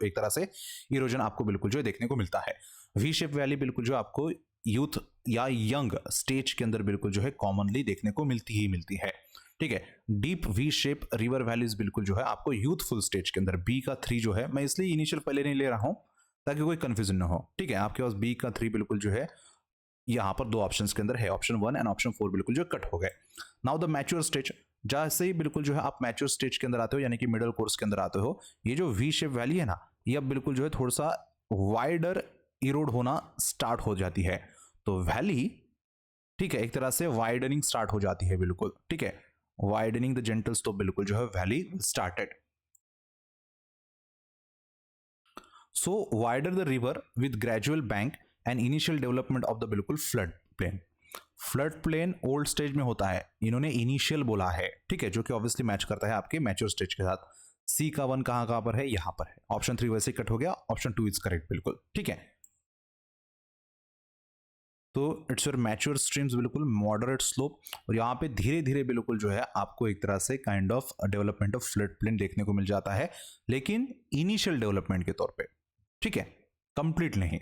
एक तरह से इरोजन आपको बिल्कुल जो है देखने को मिलता है। वी शेप वैली बिल्कुल जो आपको यूथ या यंग स्टेज के अंदर बिल्कुल जो है कॉमनली देखने को मिलती ही मिलती है। ठीक है, deep V shape river valleys बिल्कुल जो है आपको यूथफुल स्टेज के अंदर, बी का 3 जो है, मैं इसलिए इनिशियल पहले नहीं ले रहा हूं ताकि कोई कंफ्यूजन ना हो। ठीक है, आपके पास बी का 3 बिल्कुल जो है यहां पर दो ऑप्शन के अंदर है, ऑप्शन 1 एंड ऑप्शन 4 बिल्कुल जो कट हो गए। नाउ द मैच्योर स्टेज, जैसे ही बिल्कुल जो है आप मैच्योर स्टेज के अंदर आते हो, यानी कि मिडिल कोर्स के अंदर आते हो, ये जो वी शेप वैली है ना, ये अब बिल्कुल जो है थोड़ा सा वाइडर इरोड होना स्टार्ट हो जाती है। तो वैली, ठीक है, एक तरह से वाइडनिंग स्टार्ट हो जाती है बिल्कुल। ठीक है, वाइडनिंग द जेंटल्स, तो बिल्कुल जो है valley started. So wider the river with gradual bank and initial development of the बिल्कुल flood plain. Flood plain old stage में होता है, इन्होंने इनिशियल बोला है। ठीक है, जो कि ऑब्वियसली मैच करता है आपके मैच्योर स्टेज के साथ। सी का 1 कहां पर है? यहां पर है। ऑप्शन 3 वैसे कट हो गया, ऑप्शन 2 इज करेक्ट बिल्कुल। ठीक है, तो इट्स योर मैच्योर स्ट्रीम्स बिल्कुल मॉडरेट स्लोप, और यहाँ पे धीरे धीरे बिल्कुल जो है आपको एक तरह से kind of development of flood plain देखने को मिल जाता है, लेकिन इनिशियल डेवलपमेंट के तौर पे। ठीक है, कंप्लीट नहीं।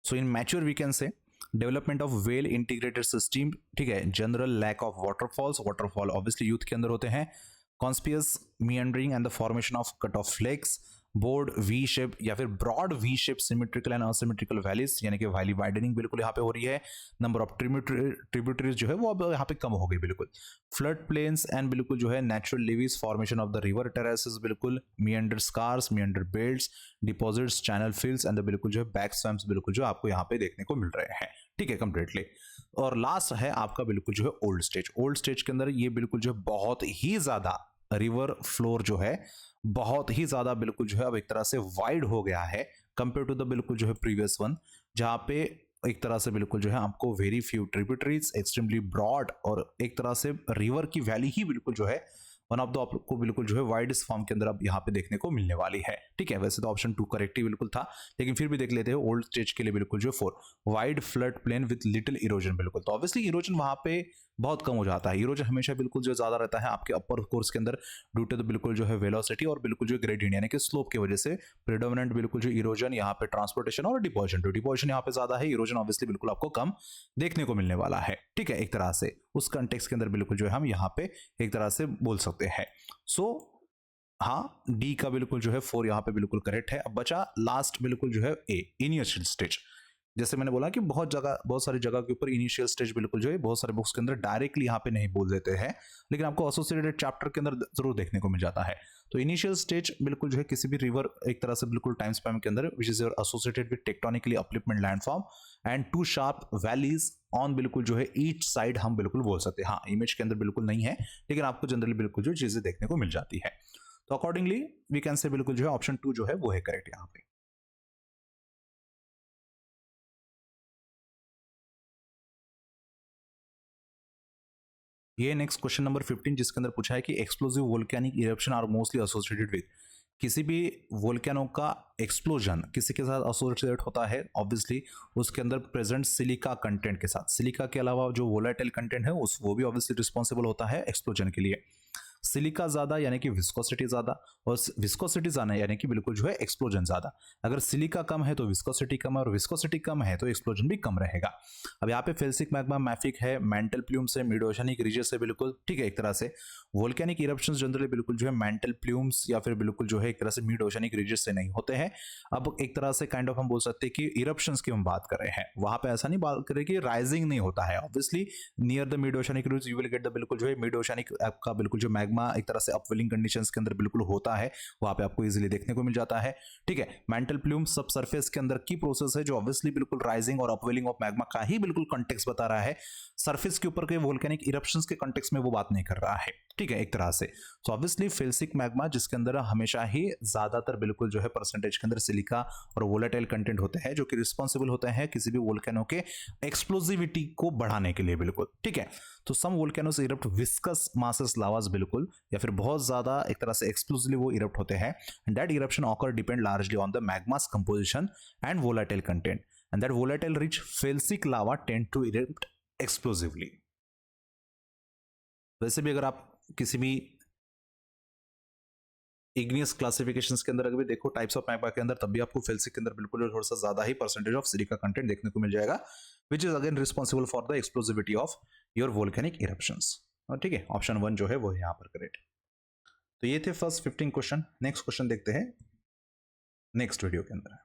So in mature we can say development of well integrated system. ठीक है, general lack of waterfalls, waterfall obviously youth के अंदर होते हैं। Conspicuous meandering and the formation of cut off lakes, broad V shape या फिर broad V shape symmetrical and asymmetrical valleys, यानी कि वैली वाइडनिंग बिल्कुल यहाँ पे हो रही है। नंबर ऑफ ट्रिब्यूटरीज जो है वो अब यहाँ पे कम हो गई बिल्कुल। फ्लड प्लेन्स एंड बिल्कुल जो है natural levees, formation of the river terraces बिल्कुल, meander scars, meander belts, deposits, channel fills and बिल्कुल जो है बैक स्वैम्स बिल्कुल जो आपको यहाँ पे देखने को मिल रहे हैं। ठीक है, कंप्लीटली। और लास्ट है आपका बिल्कुल जो है ओल्ड स्टेज। ओल्ड स्टेज के अंदर ये बिल्कुल जो है बहुत ही ज्यादा रिवर फ्लोर जो है बहुत ही ज्यादा बिल्कुल जो है अब एक तरह से वाइड हो गया है कंपेयर टू द बिल्कुल जो है प्रीवियस वन, जहां पे एक तरह से बिल्कुल जो है आपको very few tributaries, extremely broad, और एक तरह से रिवर की वैली ही बिल्कुल जो है वन ऑफ द आपको बिल्कुल जो है वाइडेस्ट फॉर्म के अंदर अब यहाँ पे देखने को मिलने वाली है। ठीक है, वैसे तो ऑप्शन 2 करेक्ट ही बिल्कुल था, लेकिन फिर भी देख लेते हैं ओल्ड स्टेज के लिए बिल्कुल जो 4 wide flood plain with little erosion बिल्कुल। तो ऑब्वियसली इरोजन वहां पे बहुत कम हो जाता है। इरोजन हमेशा बिल्कुल जो ज्यादा रहता है आपके अपर कोर्स के अंदर ड्यू टू द बिल्कुल जो है वेलोसिटी और बिल्कुल जो ग्रेडियंट यानी कि स्लोप की वजह से प्रेडोमिनेंट बिल्कुल जो इरोजन यहाँ पे ट्रांसपोर्टेशन और डिपोजिशन, डिपोजिशन यहाँ पे ज्यादा है, इरोजन ऑब्वियसली बिल्कुल आपको कम देखने को मिलने वाला है। ठीक है, एक तरह से उस कंटेक्स्ट के अंदर बिल्कुल जो है हम यहाँ पे एक तरह से बोल सकते हैं। सो हाँ, डी का बिल्कुल जो है 4 यहाँ पे बिल्कुल करेक्ट है। अब बचा लास्ट बिल्कुल जो है ए, इनिशियल स्टेज। जैसे मैंने बोला कि बहुत सारी जगह के ऊपर इनिशियल स्टेज बिल्कुल जो है बहुत सारे बुक्स के अंदर डायरेक्टली यहाँ पे नहीं बोल देते हैं, लेकिन आपको एसोसिएटेड चैप्टर के अंदर जरूर देखने को मिल जाता है। तो इनिशियल स्टेज बिल्कुल जो है किसी भी रिवर एक तरह से बिल्कुल टाइम स्पैन के अंदर which is associated with tectonically upliftment landform and to sharp valleys on बिल्कुल जो है ईच साइड हम बिल्कुल बोल सकते हैं। हाँ, इमेज के अंदर बिल्कुल नहीं है, लेकिन आपको जनरली बिल्कुल जो चीजें देखने को मिल जाती है। तो अकॉर्डिंगली वी कैन से बिल्कुल जो है ऑप्शन 2 जो है वो है करेक्ट यहाँ पे। ये नेक्स्ट क्वेश्चन नंबर 15 जिसके अंदर पूछा है कि explosive volcanic eruption are mostly associated with, किसी भी वोल्केनो का एक्सप्लोजन किसी के साथ एसोसिएट होता है ऑब्वियसली उसके अंदर प्रेजेंट सिलिका कंटेंट के साथ। सिलिका के अलावा जो वोलेटाइल कंटेंट है उस वो भी ऑब्वियसली रिस्पॉन्सिबल होता है एक्सप्लोजन के लिए। सिलिका ज्यादा यानी कि विस्कोसिटी ज्यादा, और विस्कोसिटी ज्यादा यानी कि बिल्कुल जो है एक्सप्लोजन ज्यादा। अगर सिलिका कम है तो विस्कोसिटी कम है, और विस्कोसिटी कम है तो एक्सप्लोजन भी कम रहेगा। अब यहाँ पे फेल्सिक मैग्मा मैफिक है, मेंटल प्लूम्स है, मिड ओशनिक रीजस है बिल्कुल, ठीक है। एक तरह से वोल्केनिक इरप्शंस जनरली बिल्कुल जो है मेंटल प्लूम्स या फिर बिल्कुल जो है एक तरह से मिड ओशनिक रीजस से नहीं होते हैं। अब एक तरह से काइंड ऑफ हम बोल सकते हैं कि इरप्शंस की हम बात कर रहे हैं, वहां पे ऐसा नहीं बात करें कि राइजिंग नहीं होता है। Obviously near the mid oceanic ridge you will get the बिल्कुल जो है मिड ओशनिक आपका बिल्कुल जो मैग्मा एक तरह से अपवेलिंग कंडीशंस के अंदर बिल्कुल होता है, वहां पे आपको इजीली देखने को मिल जाता है, ठीक है। मेंटल प्लूम सब सरफेस के अंदर की प्रोसेस है जो ऑब्वियसली बिल्कुल राइजिंग और अपवेलिंग ऑफ मैग्मा का ही बिल्कुल कॉन्टेक्स्ट बता रहा है, सरफेस के ऊपर के वोल्केनिक इरप्शंस के कॉन्टेक्स्ट में वो बात नहीं कर रहा है, ठीक है। एक तरह से तो ऑब्वियसली फेल्सिक मैग्मा जिसके अंदर हमेशा ही ज्यादातर बिल्कुल जो है परसेंटेज के अंदर सिलिका और वोलेटाइल कंटेंट होते हैं जो कि रिस्पॉन्सिबल होते हैं किसी भी वोल्केनो के एक्सप्लोजिविटी को बढ़ाने के लिए बिल्कुल, ठीक है। तो सम वोल्केनोस इरप्ट विस्कस मासेस लावास बिल्कुल, या फिर बहुत ज्यादा एक तरह से एक्सप्लोसिवली वो इरप्ट होते हैं, and that eruption occur depend largely on the magma's composition and volatile content, and that volatile rich felsic lava tend to erupt explosively. वैसे भी अगर आप किसी भी इग्नियस क्लासिफिकेशंस के अंदर अगर भी देखो टाइप्स ऑफ मैग्मा के अंदर, तब भी आपको फेल्सिक के अंदर बिल्कुल थोड़ा सा ज्यादा ही परसेंटेज ऑफ सिलिका कंटेंट देखने को मिल जाएगा, which is again responsible for the explosivity of your volcanic eruptions, ठीक है। ऑप्शन 1 जो है वो यहाँ पर करेक्ट। तो ये थे फर्स्ट 15 क्वेश्चन। नेक्स्ट क्वेश्चन देखते हैं नेक्स्ट वीडियो के अंदर।